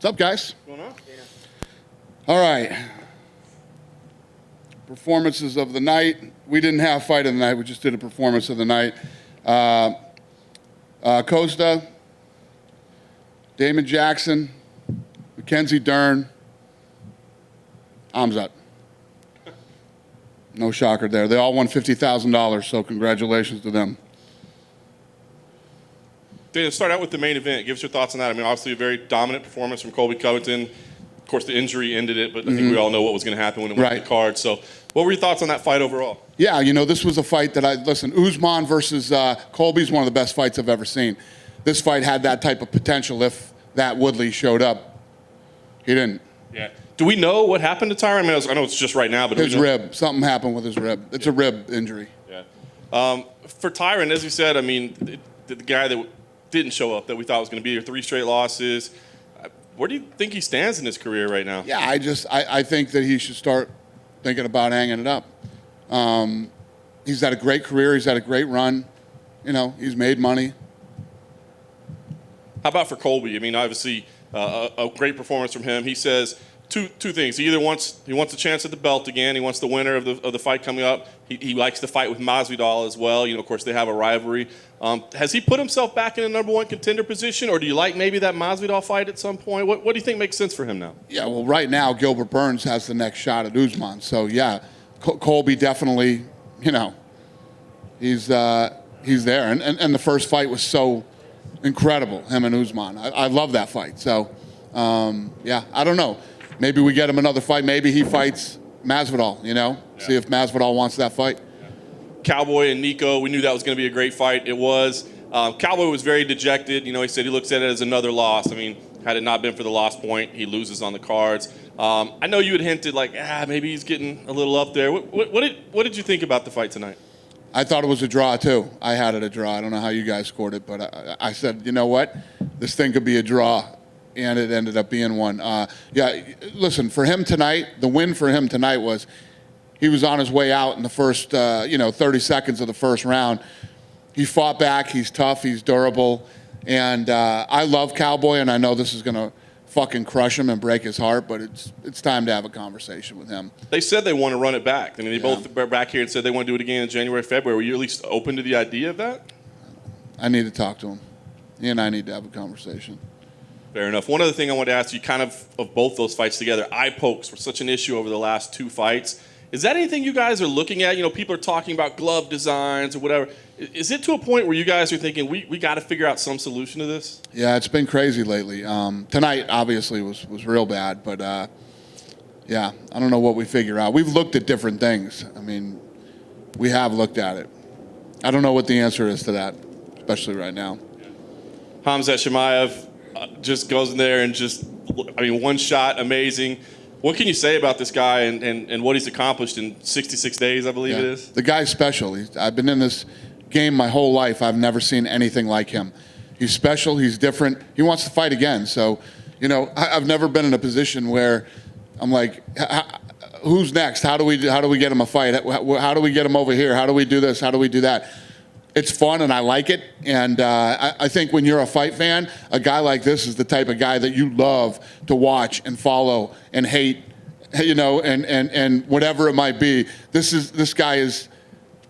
What's up, guys? What's going on? All right. Performances of the night. We didn't have fight of the night. We just did a performance of the night. Costa, Damon Jackson, Mackenzie Dern, Khamzat. No shocker there. They all won $50,000, so congratulations to them. Dana, start out with the main event. Give us your thoughts on that. I mean, obviously a very dominant performance from Colby Covington. Of course, the injury ended it, but I think we all know what was going to happen when it went to the card. So what were your thoughts on that fight overall? Yeah, you know, this was a fight that Usman versus Colby is one of the best fights I've ever seen. This fight had that type of potential if that Woodley showed up. He didn't. Yeah. Do we know what happened to Tyron? I mean, I know it's just right now, but his rib. Something happened with his rib. It's a rib injury. Yeah. For Tyron, as you said, I mean, the guy that didn't show up that we thought was going to be here, 3 straight losses. Where do you think he stands in his career right now? Yeah, I think that he should start thinking about hanging it up. He's had a great career. He's had a great run. You know, he's made money. How about for Colby? I mean, obviously a great performance from him. He says two things. He wants a chance at the belt again. He wants the winner of the fight coming up. He likes to fight with Masvidal as well. You know, of course, they have a rivalry. Has he put himself back in a #1 contender position, or do you like maybe that Masvidal fight at some point? What do you think makes sense for him now? Yeah, well, right now Gilbert Burns has the next shot at Usman. So yeah, Colby definitely, you know, he's there. And the first fight was so incredible, him and Usman. I love that fight. So yeah, I don't know. Maybe we get him another fight. Maybe he fights Masvidal, you know? Yeah. See if Masvidal wants that fight. Yeah. Cowboy and Nico, we knew that was going to be a great fight. It was. Cowboy was very dejected. You know, he said he looks at it as another loss. I mean, had it not been for the loss point, he loses on the cards. I know you had hinted like, maybe he's getting a little up there. What did you think about the fight tonight? I thought it was a draw, too. I had it a draw. I don't know how you guys scored it, but I said, you know what? This thing could be a draw. And it ended up being one. Yeah, listen, for him tonight, the win for him tonight was he was on his way out in the first, 30 seconds of the first round. He fought back. He's tough. He's durable. And I love Cowboy, and I know this is going to fucking crush him and break his heart, but it's time to have a conversation with him. They said they want to run it back. I mean, they both were back here and said they want to do it again in January, February. Were you at least open to the idea of that? I need to talk to him. He and I need to have a conversation. Fair enough. One other thing I wanted to ask you, kind of both those fights together, eye pokes were such an issue over the last 2 fights. Is that anything you guys are looking at? You know, people are talking about glove designs or whatever. Is it to a point where you guys are thinking, we got to figure out some solution to this? Yeah, it's been crazy lately. Tonight, obviously, was real bad. But, yeah, I don't know what we figure out. We've looked at different things. I mean, we have looked at it. I don't know what the answer is to that, especially right now. Khamzat Chimaev just goes in there and one shot, amazing. What can you say about this guy and what he's accomplished in 66 days, I believe it is? The guy's special. I've been in this game my whole life. I've never seen anything like him. He's special. He's different. He wants to fight again. So, you know, I've never been in a position where I'm like, who's next? How do we get him a fight? How do we get him over here? How do we do this? How do we do that? It's fun, and I like it. And I think when you're a fight fan, a guy like this is the type of guy that you love to watch and follow and hate, you know, and whatever it might be. This guy is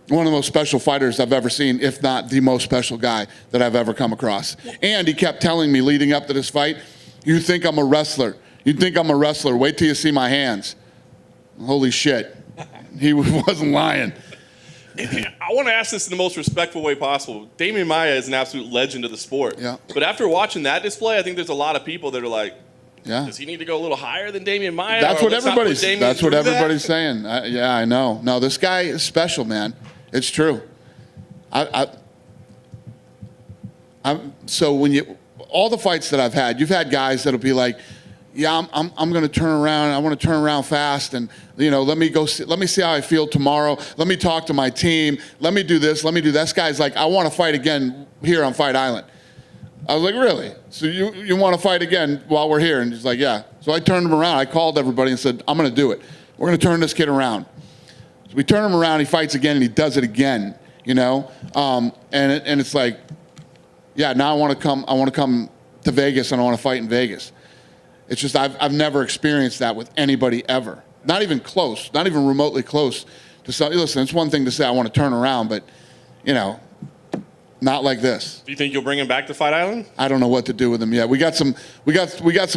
one of the most special fighters I've ever seen, if not the most special guy that I've ever come across. And he kept telling me leading up to this fight, you think I'm a wrestler. You think I'm a wrestler. Wait till you see my hands. Holy shit. He wasn't lying. I want to ask this in the most respectful way possible. Damian Maia is an absolute legend of the sport. Yeah. But after watching that display, I think there's a lot of people that are like, does he need to go a little higher than Damian Maia? That's what everybody's saying. Yeah, I know. No, this guy is special, man. It's true. So when all the fights that I've had, you've had guys that'll be like, yeah, I'm going to turn around. I want to turn around fast, and you know, let me see how I feel tomorrow. Let me talk to my team. Let me do this. Let me do that. This guy's like, I want to fight again here on Fight Island. I was like, really? So you want to fight again while we're here? And he's like, yeah. So I turned him around. I called everybody and said, I'm going to do it. We're going to turn this kid around. So we turn him around. He fights again, and he does it again. You know, and it's like, yeah. Now I want to come to Vegas, and I want to fight in Vegas. It's just I've never experienced that with anybody ever. Not even close, not even remotely close to some. Listen, it's one thing to say I want to turn around, but, not like this. Do you think you'll bring him back to Fight Island? I don't know what to do with him yet. We got some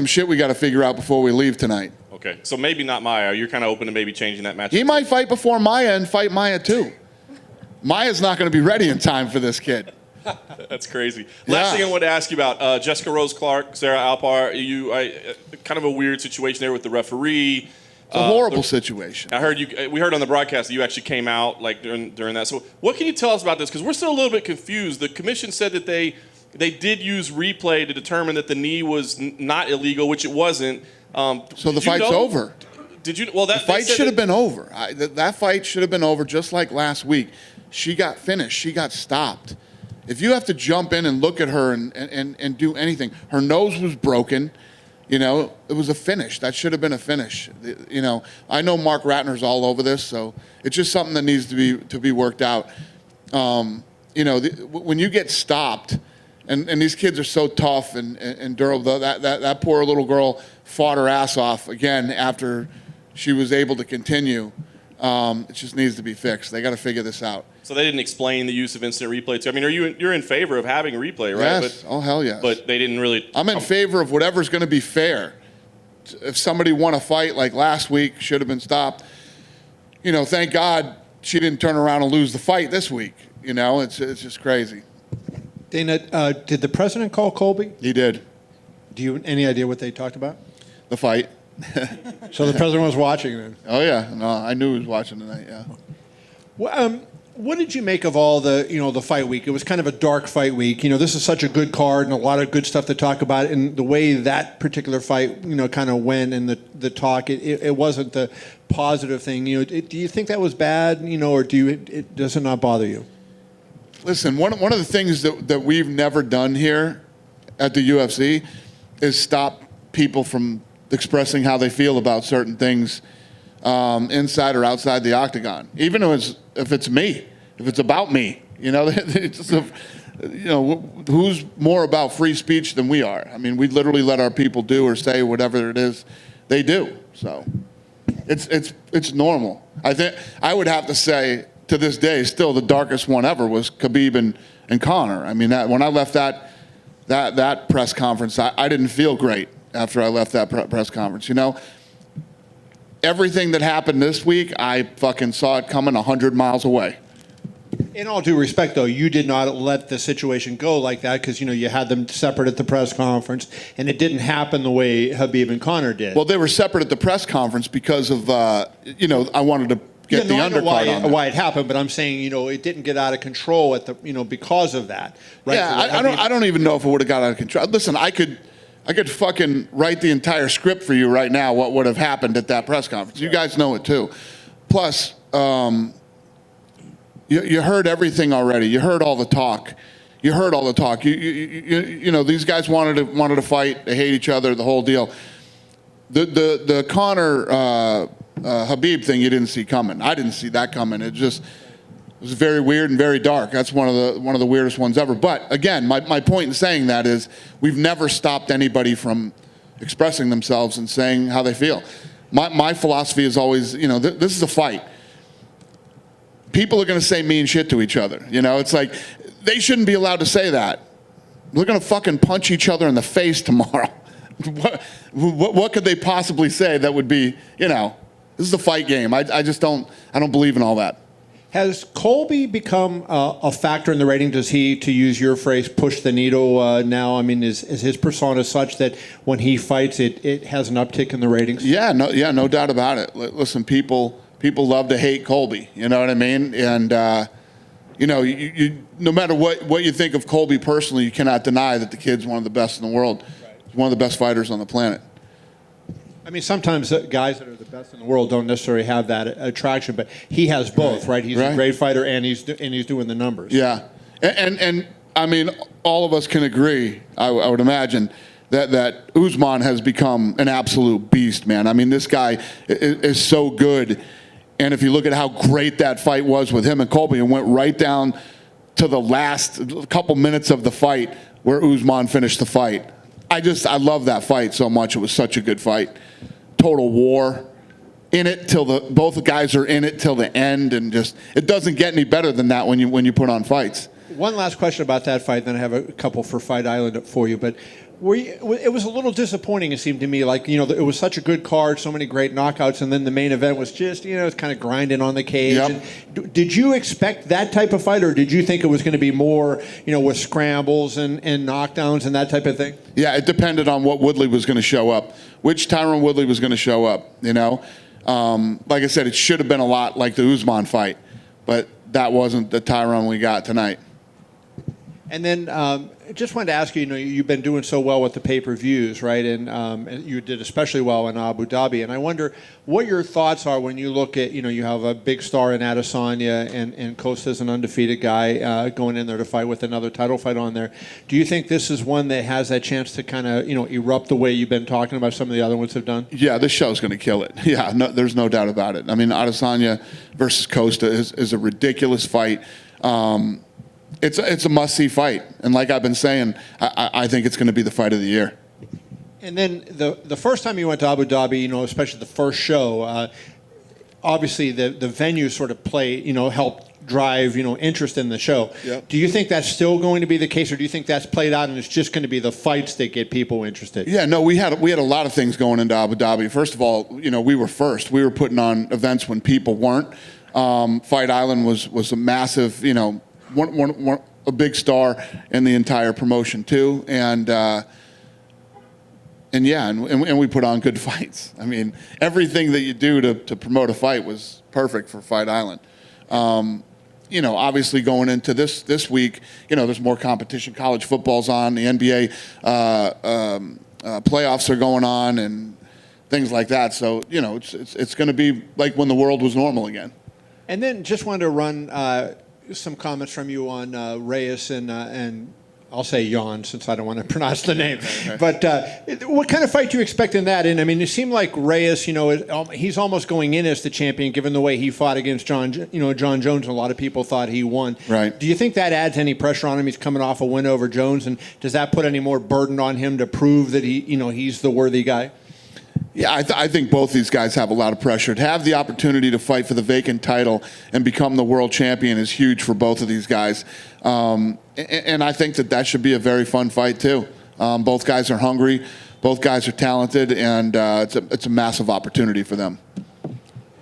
shit we got to figure out before we leave tonight. Okay, so maybe not Maia. You're kind of open to maybe changing that match. He might fight before Maia and fight Maia too. Maia's not going to be ready in time for this kid. That's crazy. Last thing I wanted to ask you about, Jessica Rose Clark, Sarah Alpar, kind of a weird situation there with the referee. It's a horrible situation. We heard on the broadcast that you actually came out during that. So what can you tell us about this? Because we're still a little bit confused. The commission said that they did use replay to determine that the knee was not illegal, which it wasn't. So the fight's over. Did you? Well, the fight should have been over. That fight should have been over just like last week. She got finished. She got stopped. If you have to jump in and look at her and do anything, her nose was broken. It was a finish. That should have been a finish. I know Mark Ratner's all over this, so it's just something that needs to be worked out. When you get stopped, and these kids are so tough and durable, that poor little girl fought her ass off again after she was able to continue. It just needs to be fixed. They got to figure this out. So they didn't explain the use of instant replay too. I mean, you're in favor of having replay, right? Yes. Oh, hell yes. But they didn't really. I'm in favor of whatever's going to be fair. If somebody won a fight like last week, should have been stopped. Thank God she didn't turn around and lose the fight this week. It's just crazy. Dana, did the president call Colby? He did. Do you have any idea what they talked about? The fight. So the president was watching then? Oh, yeah. No, I knew he was watching tonight, yeah. Well, what did you make of all the fight week? It was kind of a dark fight week. This is such a good card and a lot of good stuff to talk about. And the way that particular fight, kind of went and the talk, it wasn't the positive thing. Do you think that was bad, or does it not bother you? Listen, one of the things that we've never done here at the UFC is stop people from expressing how they feel about certain things inside or outside the octagon. Even if it's me, if it's about me, who's more about free speech than we are? I mean, we literally let our people do or say whatever it is they do. So it's normal. I think I would have to say to this day, still the darkest one ever was Khabib and Conor. I mean, when I left that press conference, I didn't feel great after I left that press conference. Everything that happened this week, I fucking saw it coming 100 miles away. In all due respect, though, you did not let the situation go like that because, you had them separate at the press conference, and it didn't happen the way Khabib and Conor did. Well, they were separate at the press conference because of, I wanted to get the undercard on that. Why it happened, but I'm saying, it didn't get out of control at the, because of that. Right? Yeah, I don't even know if it would have got out of control. Listen, I could fucking write the entire script for you right now, what would have happened at that press conference. You guys know it too. Plus, you heard everything already. You heard all the talk. These guys wanted to fight. They hate each other, the whole deal. The Conor Khabib thing you didn't see coming. I didn't see that coming. It was very weird and very dark. That's one of the weirdest ones ever. But again, my point in saying that is we've never stopped anybody from expressing themselves and saying how they feel. My philosophy is always, this is a fight. People are going to say mean shit to each other. It's like they shouldn't be allowed to say that. We're going to fucking punch each other in the face tomorrow. What could they possibly say that would be, this is a fight game. I don't believe in all that. Has Colby become a factor in the rating? Does he, to use your phrase, push the needle now? I mean, is his persona such that when he fights, it has an uptick in the ratings? Yeah, no doubt about it. Listen, people love to hate Colby. You know what I mean? And you no matter what you think of Colby personally, you cannot deny that the kid's one of the best in the world. Right. He's one of the best fighters on the planet. I mean, sometimes guys that are the best in the world don't necessarily have that attraction, but he has both, right? He's a great fighter, and he's doing the numbers. Yeah, and I mean, all of us can agree, I would imagine, that Usman has become an absolute beast, man. I mean, this guy is so good, and if you look at how great that fight was with him and Colby, and went right down to the last couple minutes of the fight where Usman finished the fight. I love that fight so much. It was such a good fight. Total war. In it till both guys are in it till the end, and just it doesn't get any better than that when you put on fights. One last question about that fight, then I have a couple for Fight Island for you. But it was a little disappointing, it seemed to me. Like, it was such a good card, so many great knockouts, and then the main event was just, it's kind of grinding on the cage. Yep. And did you expect that type of fight, or did you think it was going to be more, with scrambles and knockdowns and that type of thing? Yeah, it depended on what Woodley was going to show up, which Tyron Woodley was going to show up. Like I said, it should have been a lot like the Usman fight, but that wasn't the Tyron we got tonight. And then just wanted to ask you, you've been doing so well with the pay-per-views, right? And you did especially well in Abu Dhabi. And I wonder what your thoughts are when you look at, you have a big star in Adesanya and Costa's an undefeated guy going in there to fight with another title fight on there. Do you think this is one that has that chance to kind of, erupt the way you've been talking about some of the other ones have done? Yeah, this show's going to kill it. Yeah, no, there's no doubt about it. I mean, Adesanya versus Costa is a ridiculous fight. It's a must-see fight, and like I've been saying, I think it's going to be the fight of the year. And then the first time you went to Abu Dhabi, especially the first show, obviously the venue sort of helped drive interest in the show. Yep. Do you think that's still going to be the case, or do you think that's played out and it's just going to be the fights that get people interested? Yeah, no, we had a lot of things going into Abu Dhabi. First of all, we were first. We were putting on events when people weren't. Fight Island was a massive, a big star in the entire promotion too, and we put on good fights. I mean, everything that you do to promote a fight was perfect for Fight Island. Obviously going into this week, there's more competition. College football's on, the NBA playoffs are going on, and things like that. So it's going to be like when the world was normal again. And then just wanted to run some comments from you on Reyes and I'll say Jan since I don't want to pronounce the name. But what kind of fight do you expect in that? And I mean, it seemed like Reyes, he's almost going in as the champion given the way he fought against John Jones. And a lot of people thought he won. Right. Do you think that adds any pressure on him? He's coming off a win over Jones, and does that put any more burden on him to prove that he's the worthy guy? Yeah, I think both these guys have a lot of pressure. To have the opportunity to fight for the vacant title and become the world champion is huge for both of these guys. And I think that should be a very fun fight, too. Both guys are hungry. Both guys are talented, and it's a massive opportunity for them.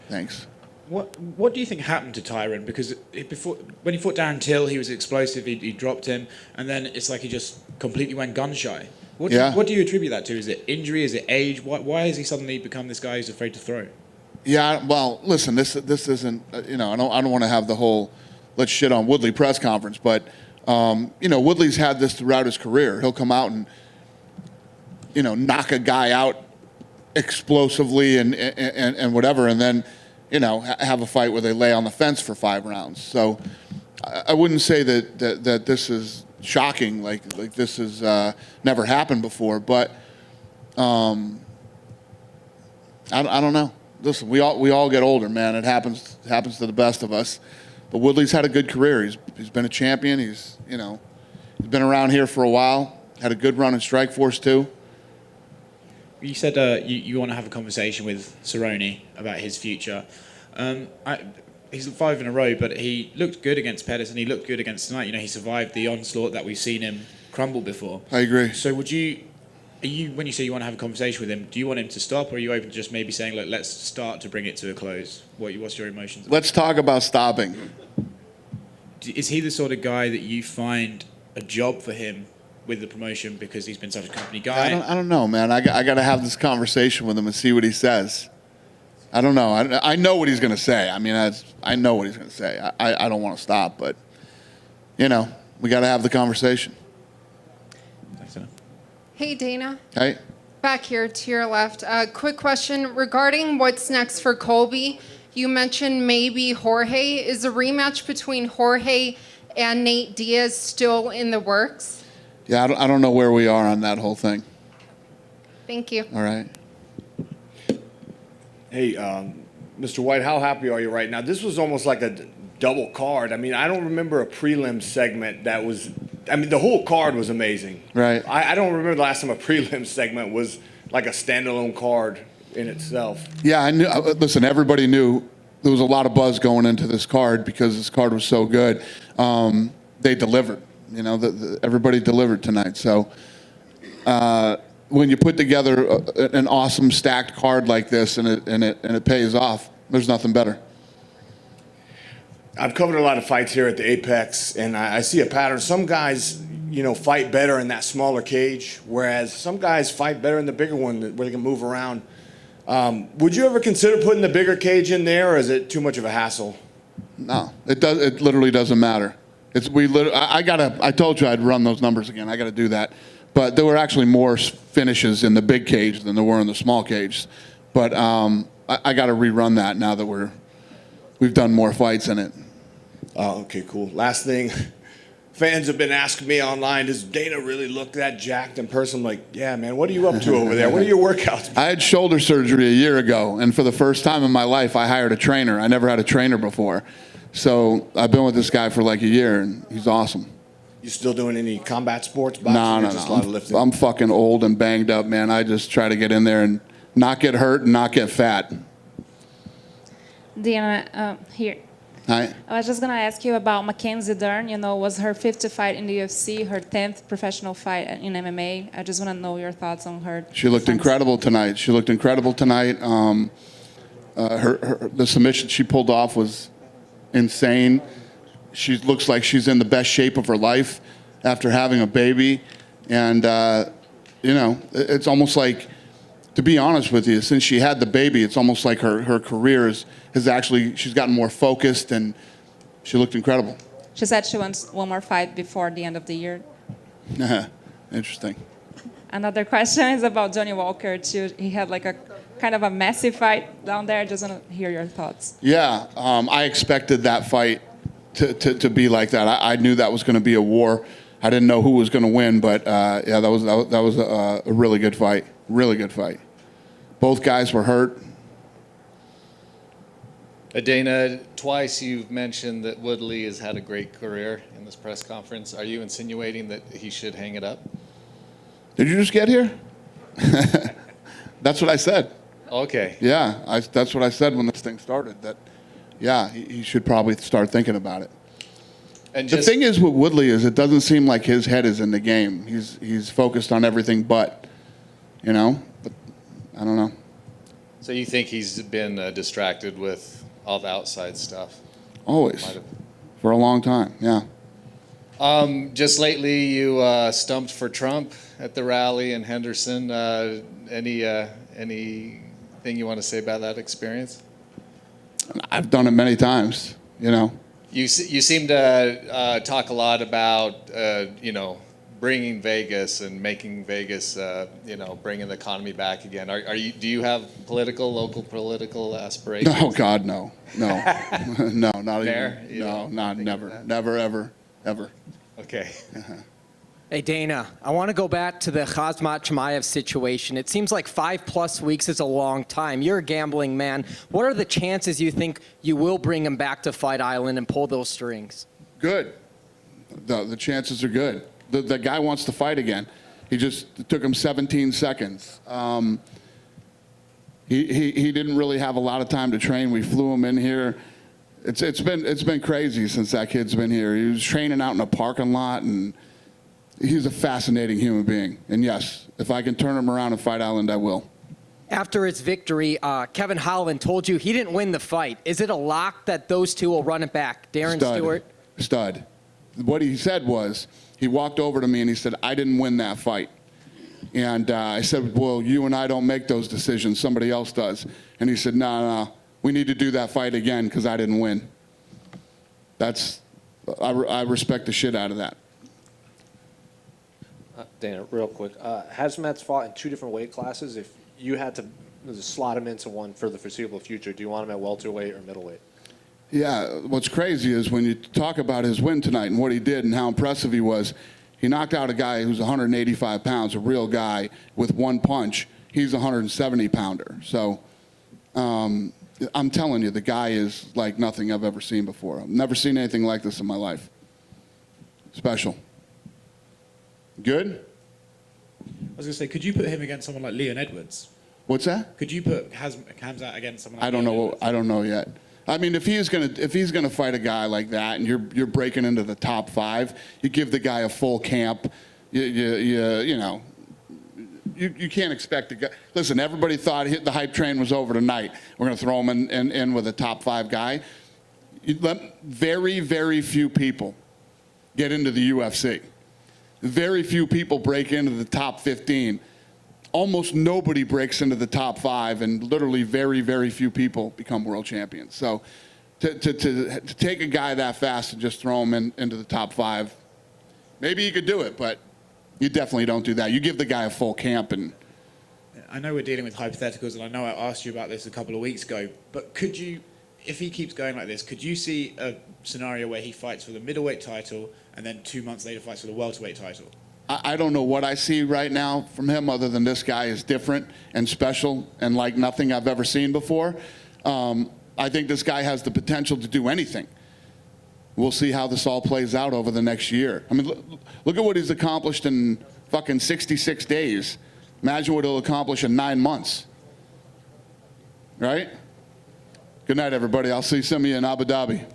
Thanks. What do you think happened to Tyron? Because when he fought Darren Till, he was explosive, he dropped him, and then it's like he just completely went gun-shy. What do you attribute that to? Is it injury? Is it age? Why has he suddenly become this guy who's afraid to throw? Yeah, well, listen, this isn't, I don't want to have the whole let's shit on Woodley press conference, but, Woodley's had this throughout his career. He'll come out and, knock a guy out explosively and whatever, and then, have a fight where they lay on the fence for 5 rounds. So I wouldn't say that this is shocking, like this has never happened before, but I don't know. Listen, we all get older, man. It happens to the best of us. But Woodley's had a good career. He's been a champion. He's been around here for a while. Had a good run in Strikeforce too. You said you want to have a conversation with Cerrone about his future. He's 5 in a row, but he looked good against Pettis and he looked good against tonight. He survived the onslaught that we've seen him crumble before. I agree. So when you say you want to have a conversation with him, do you want him to stop, or are you open to just maybe saying, look, let's start to bring it to a close? What's your emotions? Let's talk about stopping. Is he the sort of guy that you find a job for him with the promotion because he's been such a company guy? I don't know, man. I got to have this conversation with him and see what he says. I don't know. I know what he's going to say. I mean, I know what he's going to say. I don't want to stop, but, we got to have the conversation. Thanks, Anna. Hey, Dana. Hey. Back here to your left. Quick question regarding what's next for Colby. You mentioned maybe Jorge. Is a rematch between Jorge and Nate Diaz still in the works? Yeah, I don't know where we are on that whole thing. Thank you. All right. Hey, Mr. White, how happy are you right now? This was almost like a double card. I mean, I don't remember a prelim segment that was I mean, the whole card was amazing. Right. I don't remember the last time a prelim segment was like a standalone card in itself. Yeah, I knew. Listen, everybody knew there was a lot of buzz going into this card because this card was so good. They delivered. You know, everybody delivered tonight. So when you put together an awesome stacked card like this and it pays off, there's nothing better. I've covered a lot of fights here at the Apex, and I see a pattern. Some guys, you know, fight better in that smaller cage, whereas some guys fight better in the bigger one where they can move around. Would you ever consider putting the bigger cage in there, or is it too much of a hassle? No, it does. It literally doesn't matter. I told you I'd run those numbers again. I got to do that. But there were actually more finishes in the big cage than there were in the small cage. But I got to rerun that now that we've done more fights in it. Oh, okay, cool. Last thing, fans have been asking me online, does Dana really look that jacked in person? I'm like, yeah, man, what are you up to over there? What are your workouts? I had shoulder surgery a year ago, and for the first time in my life, I hired a trainer. I never had a trainer before. So I've been with this guy for like a year, and he's awesome. You still doing any combat sports? Boxing, No. or just a lot of lifting? I'm fucking old and banged up, man. I just try to get in there and not get hurt and not get fat. Dana, here. Hi. I was just going to ask you about Mackenzie Dern. You know, was her 50th fight in the UFC, her 10th professional fight in MMA. I just want to know your thoughts on her. She looked incredible tonight. The submission she pulled off was insane. She looks like she's in the best shape of her life after having a baby. And, you know, it's almost like, to be honest with you, since she had the baby, it's almost like her career has actually, she's gotten more focused, and she looked incredible. She said she wants one more fight before the end of the year. Interesting. Another question is about Johnny Walker, too. He had like a kind of a messy fight down there. I just want to hear your thoughts. Yeah, I expected that fight to be like that. I knew that was going to be a war. I didn't know who was going to win, but yeah, that was a really good fight. Really good fight. Both guys were hurt. Dana, twice you've mentioned that Woodley has had a great career in this press conference. Are you insinuating that he should hang it up? Did you just get here? That's what I said. Okay. Yeah, that's what I said when this thing started. That, yeah, he should probably start thinking about it. And The thing is with Woodley is it doesn't seem like his head is in the game. He's focused on everything but, you know. But I don't know. So you think he's been distracted with all the outside stuff? Always, for a long time. Yeah. Just lately, you stumped for Trump at the rally in Henderson. Anything you want to say about that experience? I've done it many times. You know. You seem to talk a lot about bringing Vegas and making Vegas bringing the economy back again. Do you have local political aspirations? No, God, no, no, not Mayor? even. No, not never, never, ever. Okay. Hey, Dana, I want to go back to the Khamzat Chimaev situation. It seems like 5+ weeks is a long time. You're a gambling man. What are the chances you think you will bring him back to Fight Island and pull those strings? Good. The chances are good. The guy wants to fight again. It took him 17 seconds. He didn't really have a lot of time to train. We flew him in here. It's been crazy since that kid's been here. He was training out in a parking lot, and he's a fascinating human being. And yes, if I can turn him around in Fight Island, I will. After his victory, Kevin Holland told you he didn't win the fight. Is it a lock that those two will run it back? Darren Stewart? Stud. What he said was, he walked over to me and he said, I didn't win that fight. And I said, well, you and I don't make those decisions. Somebody else does. And he said, no, we need to do that fight again because I didn't win. I respect the shit out of that. Dana, real quick. Khamzat's fought in 2 different weight classes. If you had to slot him into one for the foreseeable future, do you want him at welterweight or middleweight? Yeah, what's crazy is when you talk about his win tonight and what he did and how impressive he was, he knocked out a guy who's 185 pounds, a real guy, with one punch. He's a 170-pounder. So I'm telling you, the guy is like nothing I've ever seen before. I've never seen anything like this in my life. Special. Good? I was going to say, could you put him against someone like Leon Edwards? What's that? Could you put Khamzat against someone like I don't Leon know. Edwards? I don't know yet. I mean, if he's gonna fight a guy like that, and you're breaking into the top 5, you give the guy a full camp. You know, you can't expect the guy. Listen, everybody thought the hype train was over tonight. We're gonna throw him in with a top 5 guy. You let very few people get into the UFC. Very few people break into the top 15. Almost nobody breaks into the top 5, and literally very few people become world champions. So to take a guy that fast and just throw him into the top 5, maybe you could do it, but you definitely don't do that. You give the guy a full camp. And I know we're dealing with hypotheticals, and I know I asked you about this a couple of weeks ago, but could you, if he keeps going like this, could you see a scenario where he fights for the middleweight title and then 2 months later fights for the welterweight title? I don't know what I see right now from him other than this guy is different and special and like nothing I've ever seen before. I think this guy has the potential to do anything. We'll see how this all plays out over the next year. I mean, look at what he's accomplished in fucking 66 days. Imagine what he'll accomplish in 9 months. Right? Good night, everybody. I'll see some of you in Abu Dhabi.